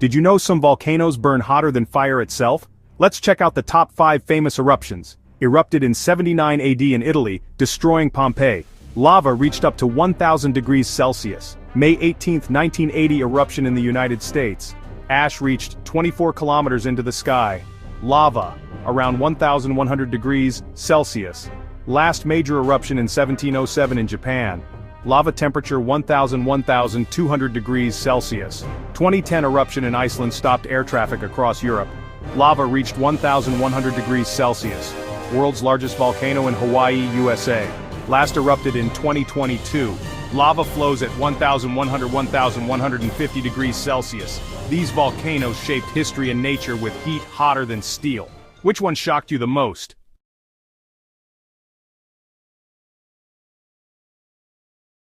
Did you know some volcanoes burn hotter than fire itself? Let's check out the top 5 famous eruptions. Erupted in 79 AD in Italy, destroying Pompeii. Lava reached up to 1,000 degrees Celsius. May 18, 1980 eruption in the United States. Ash reached 24 kilometers into the sky. Lava, around 1,100 degrees Celsius. Last major eruption in 1707 in Japan. Lava temperature 1,200 degrees Celsius. 2010 eruption in Iceland stopped air traffic across Europe. Lava reached 1,100 degrees Celsius. World's largest volcano in Hawaii, USA. Last erupted in 2022. Lava flows at 1,150 degrees Celsius. These volcanoes shaped history and nature with heat hotter than steel. Which one shocked you the most?